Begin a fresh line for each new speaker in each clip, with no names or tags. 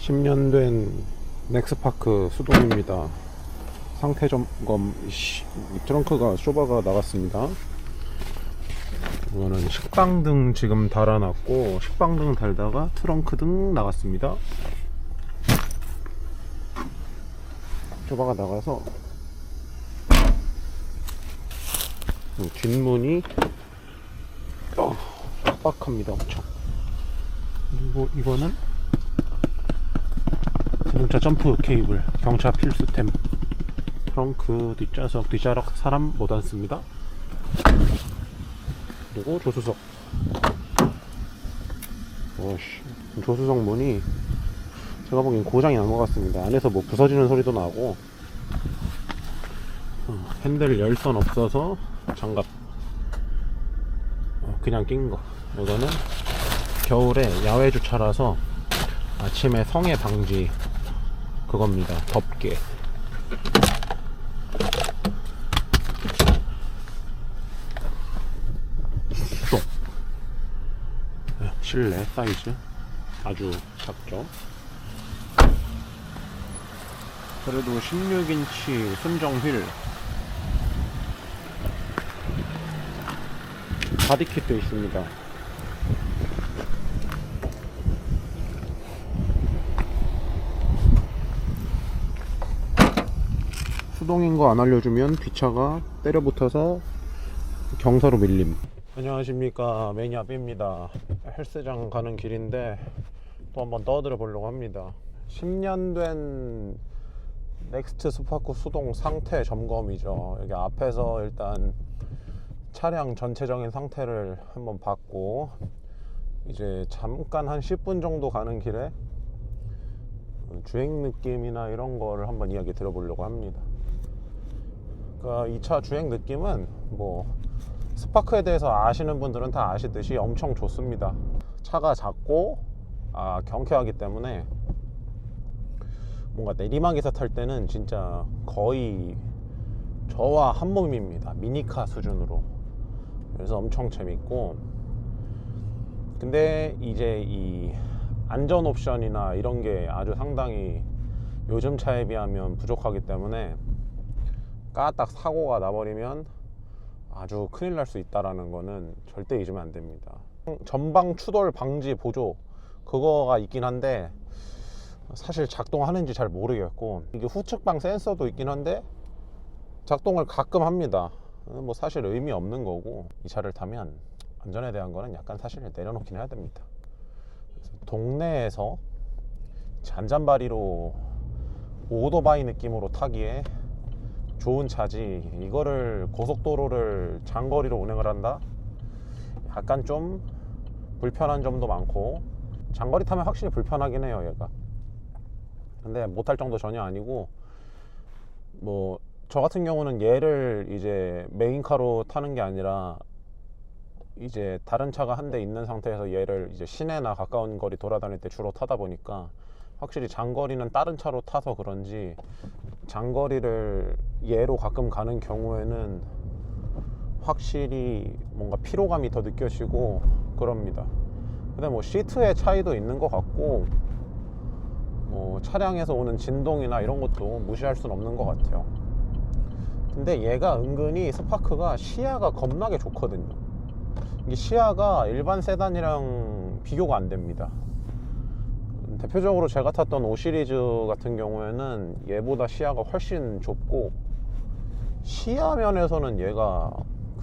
10년 된 넥스파크 수동입니다. 상태 점검. 트렁크가 쇼바가 나갔습니다. 이거는 식빵등 지금 달아놨고, 식빵등 달다가 트렁크등 나갔습니다. 쇼바가 나가서 뒷문이 빡빡합니다. 엄청. 그리고 이거는 자동차 점프 케이블, 경차 필수템. 트렁크 뒷좌석, 뒷자락 사람 못 앉습니다. 그리고 조수석. 조수석 문이 제가 보기엔 고장이 난 것 같습니다. 안에서 뭐 부서지는 소리도 나고, 핸들 열선 없어서 장갑 그냥 낀 거. 이거는 겨울에 야외 주차라서 아침에 성해 방지 그겁니다. 덮개. 수동. 실내 사이즈 아주 작죠. 그래도 16인치 순정 휠. 바디킷도 있습니다. 수동인 거 안 알려주면 뒷차가 때려 붙어서 경사로 밀림. 안녕하십니까, 매니아비입니다. 헬스장 가는 길인데 또 한번 떠들어 보려고 합니다. 10년 된 넥스트 스파크 수동 상태 점검이죠. 여기 앞에서 일단 차량 전체적인 상태를 한번 봤고, 이제 잠깐 한 10분 정도 가는 길에 주행 느낌이나 이런 거를 한번 이야기 들어보려고 합니다. 그러니까 이 차 주행 느낌은 뭐 스파크에 대해서 아시는 분들은 다 아시듯이 엄청 좋습니다. 차가 작고 경쾌하기 때문에 뭔가 내리막에서 탈 때는 진짜 거의 저와 한 몸입니다. 미니카 수준으로. 그래서 엄청 재밌고, 근데 이제 이 안전 옵션이나 이런 게 아주 상당히 요즘 차에 비하면 부족하기 때문에 까딱 사고가 나버리면 아주 큰일 날 수 있다라는 거는 절대 잊으면 안 됩니다. 전방 추돌 방지 보조 그거가 있긴 한데 사실 작동하는지 잘 모르겠고, 이게 후측방 센서도 있긴 한데 작동을 가끔 합니다. 뭐 사실 의미 없는 거고, 이 차를 타면 안전에 대한 거는 약간 사실 내려놓긴 해야 됩니다. 그래서 동네에서 잔잔바리로 오토바이 느낌으로 타기에 좋은 차지, 이거를 고속도로를 장거리로 운행을 한다? 약간 좀 불편한 점도 많고, 장거리 타면 확실히 불편하긴 해요, 얘가. 근데 못할 정도 전혀 아니고, 뭐 저 같은 경우는 얘를 이제 메인카로 타는 게 아니라 이제 다른 차가 한 대 있는 상태에서 얘를 이제 시내나 가까운 거리 돌아다닐 때 주로 타다 보니까 확실히 장거리는 다른 차로 타서 그런지 장거리를 얘로 가끔 가는 경우에는 확실히 뭔가 피로감이 더 느껴지고 그럽니다. 근데 뭐 시트의 차이도 있는 것 같고, 뭐 차량에서 오는 진동이나 이런 것도 무시할 수는 없는 것 같아요. 근데 얘가 은근히 스파크가 시야가 겁나게 좋거든요. 이게 시야가 일반 세단이랑 비교가 안 됩니다. 대표적으로 제가 탔던 5 시리즈 같은 경우에는 얘보다 시야가 훨씬 좁고, 시야 면에서는 얘가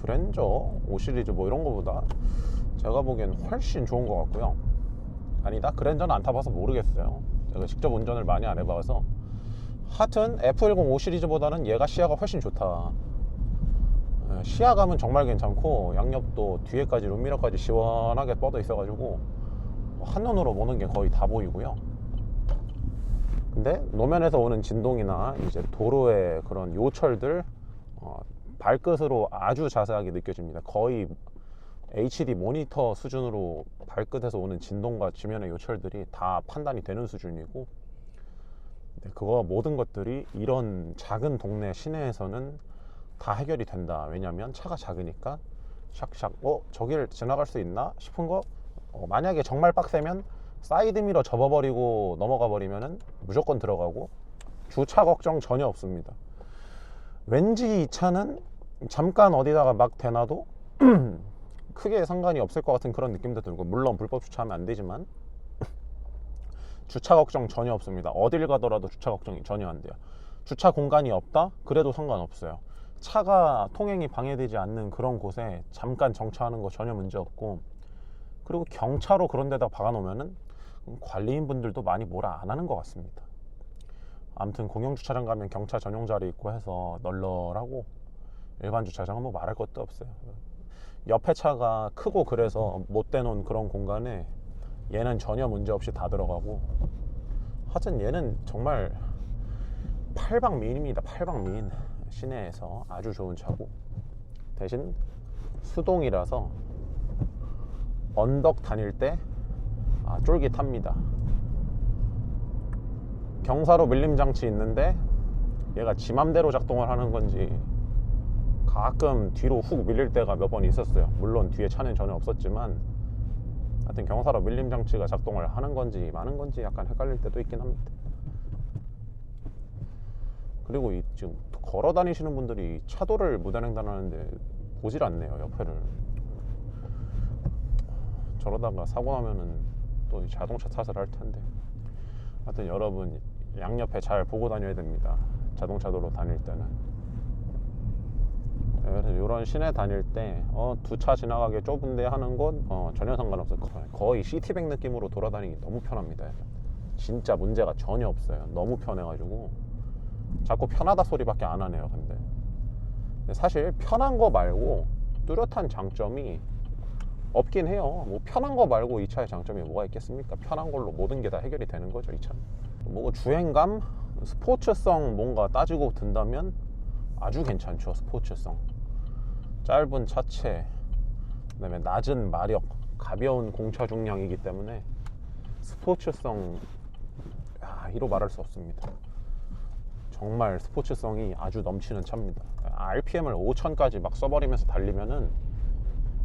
그랜저 5 시리즈 뭐 이런 거보다 제가 보기엔 훨씬 좋은 것 같고요. 아니다, 그랜저는 안 타봐서 모르겠어요. 제가 직접 운전을 많이 안 해봐서. 하여튼 F10 5 시리즈보다는 얘가 시야가 훨씬 좋다. 시야감은 정말 괜찮고, 양옆도 뒤에까지 룸미러까지 시원하게 뻗어 있어가지고 한눈으로 보는 게 거의 다 보이고요. 근데 노면에서 오는 진동이나 이제 도로의 그런 요철들 발끝으로 아주 자세하게 느껴집니다. 거의 HD 모니터 수준으로 발끝에서 오는 진동과 지면의 요철들이 다 판단이 되는 수준이고, 그거 모든 것들이 이런 작은 동네 시내에서는 다 해결이 된다. 왜냐면 차가 작으니까 샥샥 저길 지나갈 수 있나 싶은 거 만약에 정말 빡세면 사이드미러 접어버리고 넘어가 버리면은 무조건 들어가고 주차 걱정 전혀 없습니다. 왠지 이 차는 잠깐 어디다가 막 대놔도 크게 상관이 없을 것 같은 그런 느낌도 들고, 물론 불법 주차하면 안 되지만 주차 걱정 전혀 없습니다. 어딜 가더라도 주차 걱정이 전혀 안 돼요. 주차 공간이 없다? 그래도 상관없어요. 차가 통행이 방해되지 않는 그런 곳에 잠깐 정차하는 거 전혀 문제 없고, 그리고 경차로 그런 데다 박아놓으면은 관리인분들도 많이 뭐라 안 하는 것 같습니다. 아무튼 공영주차장 가면 경차 전용 자리 있고 해서 널널하고, 일반 주차장은 뭐 말할 것도 없어요. 옆에 차가 크고 그래서 못 대놓은 그런 공간에 얘는 전혀 문제 없이 다 들어가고, 하여튼 얘는 정말 팔방미인입니다. 팔방미인. 시내에서 아주 좋은 차고, 대신 수동이라서 언덕 다닐 때 쫄깃합니다. 경사로 밀림 장치 있는데 얘가 지 맘대로 작동을 하는 건지 가끔 뒤로 훅 밀릴 때가 몇 번 있었어요. 물론 뒤에 차는 전혀 없었지만 하여튼 경사로 밀림 장치가 작동을 하는 건지 마는 건지 약간 헷갈릴 때도 있긴 합니다. 그리고 지금 걸어 다니시는 분들이 차도를 무단횡단하는데 보질 않네요, 옆에를. 저러다가 사고 나면은 또 자동차 탓을 할 텐데. 하여튼 여러분 양옆에 잘 보고 다녀야 됩니다, 자동차 도로 다닐 때는. 그래서 이런 시내 다닐 때 두 차 지나가기 좁은데 하는 건 전혀 상관없어요. 거의 시티백 느낌으로 돌아다니기 너무 편합니다. 진짜 문제가 전혀 없어요. 너무 편해가지고 자꾸 편하다 소리밖에 안 하네요. 근데 사실 편한 거 말고 뚜렷한 장점이 없긴 해요. 뭐 편한 거 말고 이 차의 장점이 뭐가 있겠습니까? 편한 걸로 모든 게 다 해결이 되는 거죠, 이 차는. 뭐 주행감, 스포츠성 뭔가 따지고 든다면 아주 괜찮죠. 스포츠성, 짧은 차체, 그다음에 낮은 마력, 가벼운 공차 중량이기 때문에 스포츠성, 이로 말할 수 없습니다. 정말 스포츠성이 아주 넘치는 차입니다. RPM을 5000까지 막 써버리면서 달리면은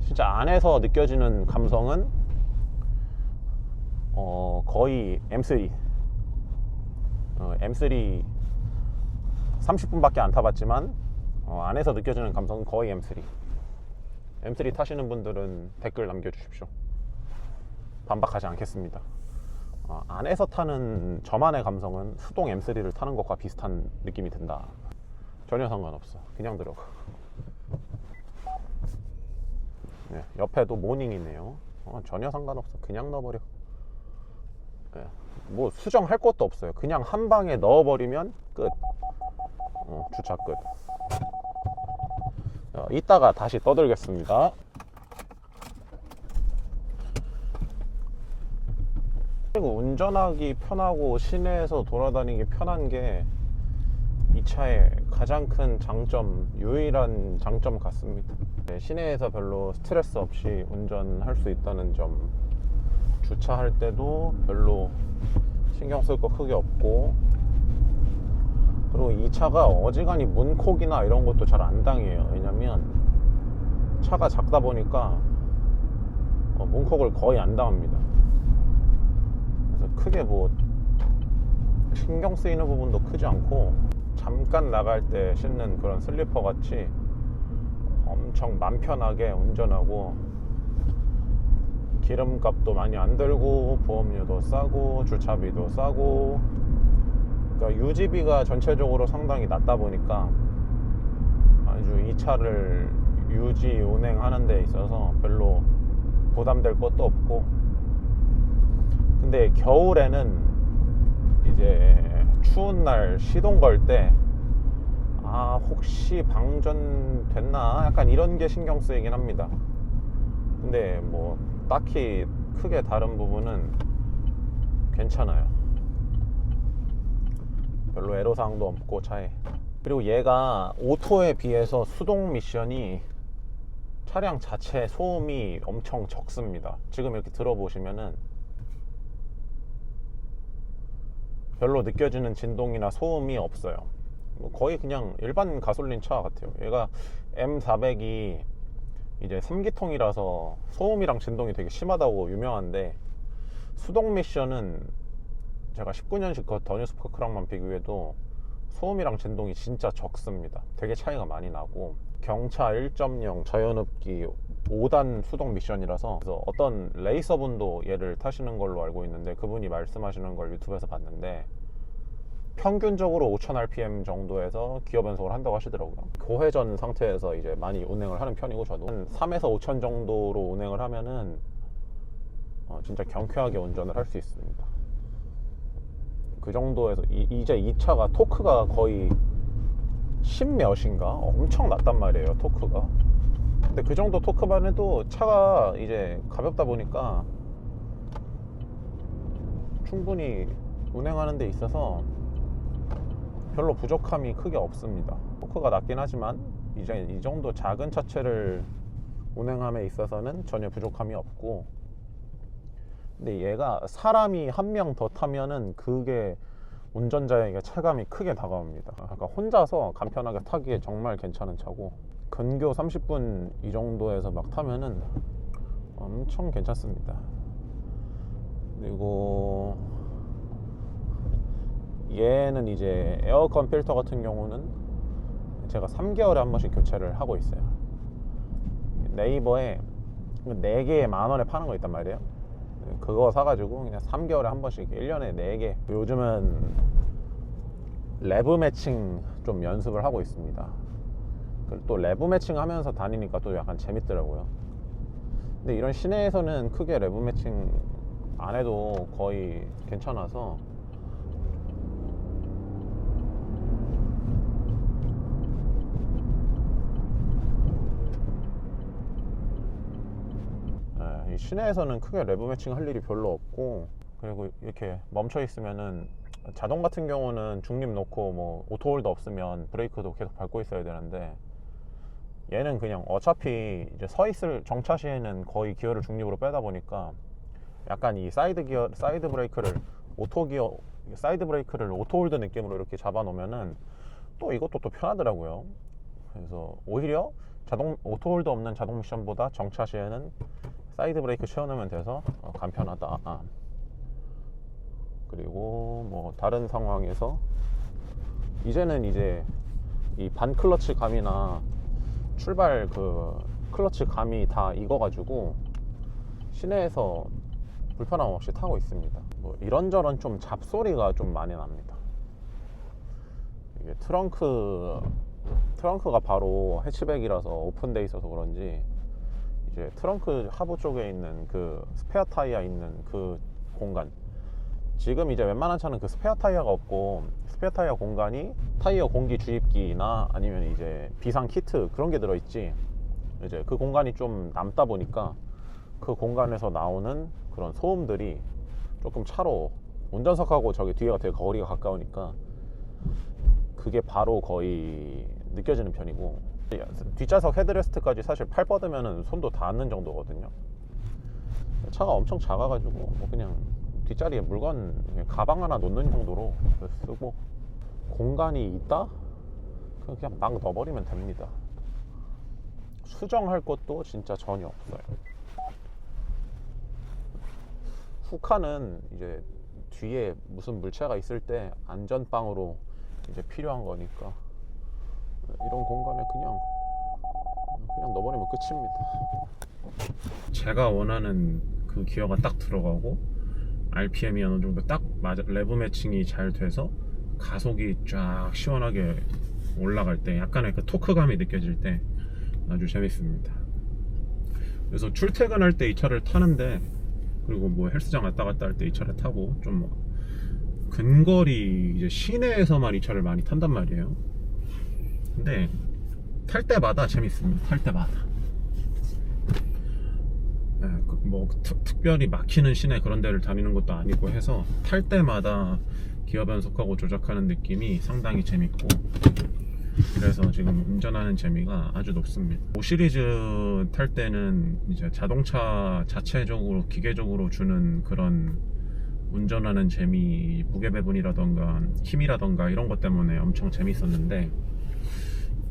진짜 안에서 느껴지는 감성은 거의 M3 M3 30분밖에 안 타봤지만 안에서 느껴지는 감성은 거의 M3 타시는 분들은 댓글 남겨주십시오. 반박하지 않겠습니다. 안에서 타는 저만의 감성은 수동 M3를 타는 것과 비슷한 느낌이 든다. 전혀 상관없어. 그냥 들어가. 네, 옆에도 모닝이네요. 전혀 상관없어. 그냥 넣어버려. 네, 뭐 수정할 것도 없어요. 그냥 한 방에 넣어버리면 끝. 주차 끝. 이따가 다시 떠들겠습니다. 그리고 운전하기 편하고 시내에서 돌아다니기 편한 게 이 차의 가장 큰 장점, 유일한 장점 같습니다. 네, 시내에서 별로 스트레스 없이 운전할 수 있다는 점, 주차할 때도 별로 신경 쓸 거 크게 없고, 그리고 이 차가 어지간히 문콕이나 이런 것도 잘 안 당해요. 왜냐면 차가 작다 보니까 문콕을 거의 안 당합니다. 그래서 크게 뭐 신경 쓰이는 부분도 크지 않고, 잠깐 나갈 때 신는 그런 슬리퍼 같이 엄청 맘 편하게 운전하고, 기름값도 많이 안 들고 보험료도 싸고 주차비도 싸고, 그러니까 유지비가 전체적으로 상당히 낮다 보니까 아주 이 차를 유지 운행하는 데 있어서 별로 부담될 것도 없고. 근데 겨울에는 이제 추운 날 시동 걸 때 혹시 방전 됐나 약간 이런 게 신경 쓰이긴 합니다. 근데 뭐 딱히 크게 다른 부분은 괜찮아요. 별로 애로사항도 없고 차에. 그리고 얘가 오토에 비해서 수동 미션이 차량 자체 소음이 엄청 적습니다. 지금 이렇게 들어보시면은 별로 느껴지는 진동이나 소음이 없어요. 거의 그냥 일반 가솔린 차 같아요. 얘가 M400이 이제 3기통이라서 소음이랑 진동이 되게 심하다고 유명한데, 수동 미션은 제가 19년식 그 더뉴 스파크랑만 비교해도 소음이랑 진동이 진짜 적습니다. 되게 차이가 많이 나고, 경차 1.0 자연흡기 5단 수동 미션이라서, 그래서 어떤 레이서분도 얘를 타시는 걸로 알고 있는데, 그분이 말씀하시는 걸 유튜브에서 봤는데 평균적으로 5000rpm 정도에서 기어 변속을 한다고 하시더라고요. 고회전 상태에서 이제 많이 운행을 하는 편이고, 저도 한 3에서 5000 정도로 운행을 하면은 진짜 경쾌하게 운전을 할 수 있습니다. 그 정도에서 이제 이 차가 토크가 거의 10몇인가? 엄청 낮단 말이에요, 토크가. 근데 그 정도 토크만 해도 차가 이제 가볍다 보니까 충분히 운행하는 데 있어서 별로 부족함이 크게 없습니다. 토크가 낮긴 하지만 이제 이 정도 작은 차체를 운행함에 있어서는 전혀 부족함이 없고, 근데 얘가 사람이 한 명 더 타면은 그게 운전자에게 체감이 크게 다가옵니다. 그러니까 혼자서 간편하게 타기에 정말 괜찮은 차고, 근교 30분 이 정도에서 막 타면은 엄청 괜찮습니다. 그리고 얘는 이제 에어컨 필터 같은 경우는 제가 3개월에 한 번씩 교체를 하고 있어요. 네이버에 4개에 10,000원에 파는 거 있단 말이에요. 그거 사가지고 그냥 3개월에 한 번씩 1년에 4개. 요즘은 레브 매칭 좀 연습을 하고 있습니다. 또 레브 매칭 하면서 다니니까 또 약간 재밌더라고요. 근데 이런 시내에서는 크게 레브 매칭 안 해도 거의 괜찮아서 이 시내에서는 크게 레브 매칭 할 일이 별로 없고, 그리고 이렇게 멈춰 있으면은 자동 같은 경우는 중립 놓고 뭐 오토홀드 없으면 브레이크도 계속 밟고 있어야 되는데, 얘는 그냥 어차피 이제 서 있을 정차 시에는 거의 기어를 중립으로 빼다 보니까 약간 이 사이드 브레이크를 사이드 브레이크를 오토홀드 느낌으로 이렇게 잡아 놓으면은 또 이것도 또 편하더라고요. 그래서 오히려 오토홀드 없는 자동 미션보다 정차 시에는 사이드 브레이크 채워놓으면 돼서 간편하다. 그리고 뭐 다른 상황에서 이제는 이제 이 반 클러치 감이나 출발 그 클러치 감이 다 익어가지고 시내에서 불편함 없이 타고 있습니다. 뭐 이런저런 좀 잡소리가 좀 많이 납니다. 이게 트렁크가 바로 해치백이라서 오픈돼 있어서 그런지 이제 트렁크 하부 쪽에 있는 그 스페어 타이어 있는 그 공간, 지금 이제 웬만한 차는 그 스페어 타이어가 없고 스페어 타이어 공간이 타이어 공기 주입기나 아니면 이제 비상 키트 그런 게 들어있지, 이제 그 공간이 좀 남다 보니까 그 공간에서 나오는 그런 소음들이 조금 차로, 운전석하고 저기 뒤에가 되게 거리가 가까우니까 그게 바로 거의 느껴지는 편이고, 뒷좌석 헤드레스트까지 사실 팔 뻗으면 손도 닿는 정도거든요. 차가 엄청 작아가지고 뭐 그냥 뒷자리에 물건, 가방 하나 놓는 정도로 쓰고, 공간이 있다? 그냥 막 넣어버리면 됩니다. 수정할 것도 진짜 전혀 없어요. 후카는 이제 뒤에 무슨 물체가 있을 때 안전빵으로 이제 필요한 거니까 이런 공간에 그냥 넣어버리면 끝입니다. 제가 원하는 그 기어가 딱 들어가고 RPM이 어느 정도 딱 맞아, 레브 매칭이 잘 돼서 가속이 쫙 시원하게 올라갈 때 약간의 그 토크감이 느껴질 때 아주 재밌습니다. 그래서 출퇴근할 때 이 차를 타는데, 그리고 뭐 헬스장 왔다 갔다 할 때 이 차를 타고, 좀 근거리 이제 시내에서만 이 차를 많이 탄단 말이에요. 근데 탈 때마다 재밌습니다. 탈 때마다 뭐 특별히 막히는 시내 그런 데를 다니는 것도 아니고 해서 탈 때마다 기어 변속하고 조작하는 느낌이 상당히 재밌고, 그래서 지금 운전하는 재미가 아주 높습니다. 5 시리즈 탈 때는 이제 자동차 자체적으로 기계적으로 주는 그런 운전하는 재미, 무게 배분이라던가 힘이라던가 이런 것 때문에 엄청 재밌었는데,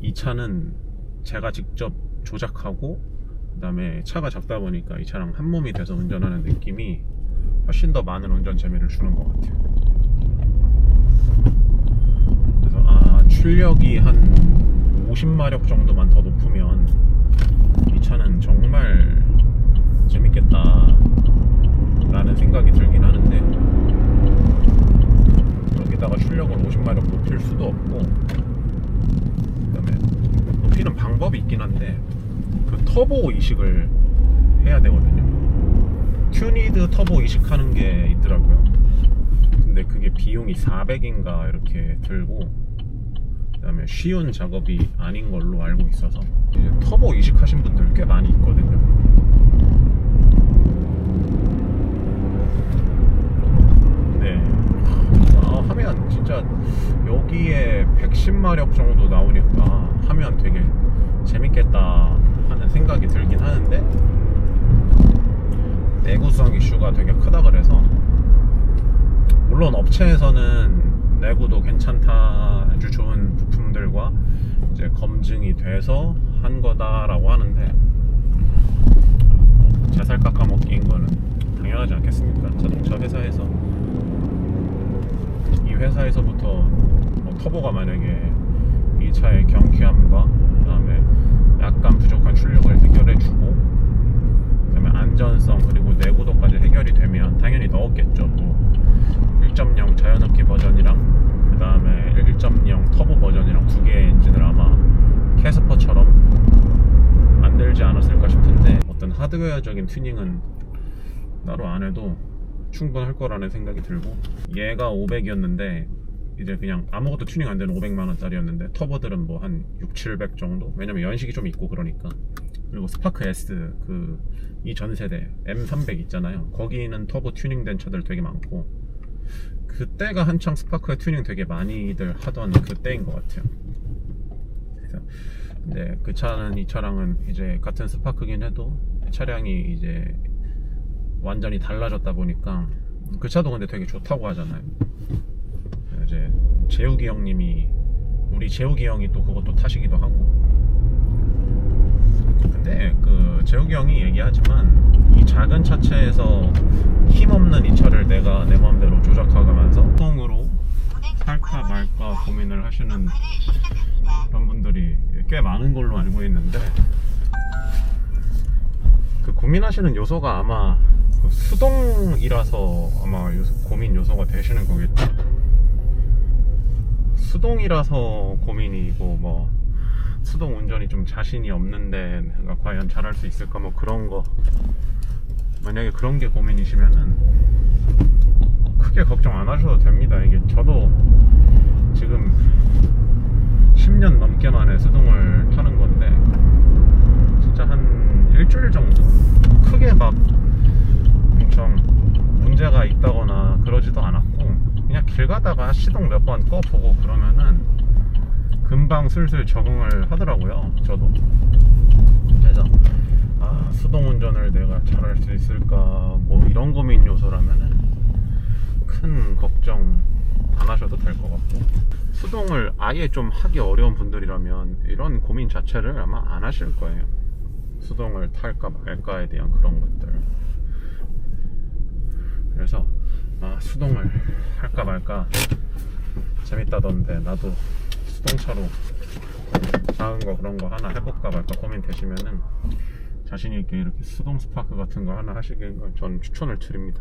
이 차는 제가 직접 조작하고 그 다음에 차가 작다 보니까 이 차랑 한 몸이 돼서 운전하는 느낌이 훨씬 더 많은 운전 재미를 주는 것 같아요. 그래서 출력이 한 50마력 정도만 더 높으면 이 차는 정말 재밌겠다 라는 생각이 들긴 하는데, 여기다가 출력을 50마력 높일 수도 없고, 그다음에 높이는 방법이 있긴 한데 그 터보 이식을 해야 되거든요. 튜니드 터보 이식하는 게 있더라고요. 근데 그게 비용이 400인가 이렇게 들고, 그다음에 쉬운 작업이 아닌 걸로 알고 있어서 이제 터보 이식하신 분들 꽤 많이 있거든요. 네, 하면 진짜 여기에 110마력 정도 나오니까 하면 되게 재밌겠다 하는 생각이 들긴 하는데, 내구성 이슈가 되게 크다 그래서, 물론 업체에서는 내구도 괜찮다, 아주 좋은 부품들과 이제 검증이 돼서 한 거다라고 하는데, 제 살 깎아먹기인 거는 당연하지 않겠습니까? 자동차 회사에서, 이 회사에서부터 뭐 터보가 만약에 이 차의 경쾌함과 그다음에 약간 부족한 출력을 해결해주고, 그다음에 안전성 그리고 내구도까지 해결이 되면 당연히 넣었겠죠. 뭐 1.0 자연흡기 버전이랑 그다음에 1.0 터보 버전이랑 두 개의 엔진을 아마 캐스퍼처럼 만들지 않았을까 싶은데, 어떤 하드웨어적인 튜닝은 따로 안 해도 충분할 거라는 생각이 들고, 얘가 500이었는데 이제 그냥 아무것도 튜닝 안 되는 500만원짜리였는데 터보들은 뭐 한 6, 700 정도? 왜냐면 연식이 좀 있고 그러니까. 그리고 스파크 S 이 전세대 M300 있잖아요. 거기는 터보 튜닝된 차들 되게 많고, 그때가 한창 스파크에 튜닝 되게 많이들 하던 그때인 것 같아요. 그래서 근데 그 차는, 이 차량은 이제 같은 스파크긴 해도 차량이 이제 완전히 달라졌다 보니까, 그 차도 근데 되게 좋다고 하잖아요. 이제 재욱이 형님이, 우리 재욱이 형이 또 그것도 타시기도 하고. 근데 그 재욱이 형이 얘기하지만, 이 작은 차체에서 힘없는 이 차를 내가 내 마음대로 조작하면서 수동으로 살까 말까 고민을 하시는 그런 분들이 꽤 많은 걸로 알고 있는데, 그 고민하시는 요소가 아마 수동이라서 아마 고민 요소가 되시는 거겠죠. 수동이라서 고민이고, 뭐 수동 운전이 좀 자신이 없는데 내가 과연 잘할 수 있을까, 뭐 그런 거, 만약에 그런 게 고민이시면은 크게 걱정 안 하셔도 됩니다. 이게 저도 지금 10년 넘게 만에 수동을 타는 건데, 진짜 한 일주일 정도 크게 막 엄청 문제가 있다거나 그러지도 않았고, 그냥 길 가다가 시동 몇 번 꺼보고 그러면은 금방 슬슬 적응을 하더라고요. 저도. 그래서 수동 운전을 내가 잘할 수 있을까, 뭐 이런 고민 요소라면은 큰 걱정 안 하셔도 될 것 같고, 수동을 아예 좀 하기 어려운 분들이라면 이런 고민 자체를 아마 안 하실 거예요. 수동을 탈까 말까에 대한 그런 것들. 그래서 수동을 할까 말까 재밌다던데, 나도 수동차로 작은 거 그런 거 하나 해볼까 말까 고민 되시면은 자신있게 이렇게 수동 스파크 같은 거 하나 하시길 전 추천을 드립니다.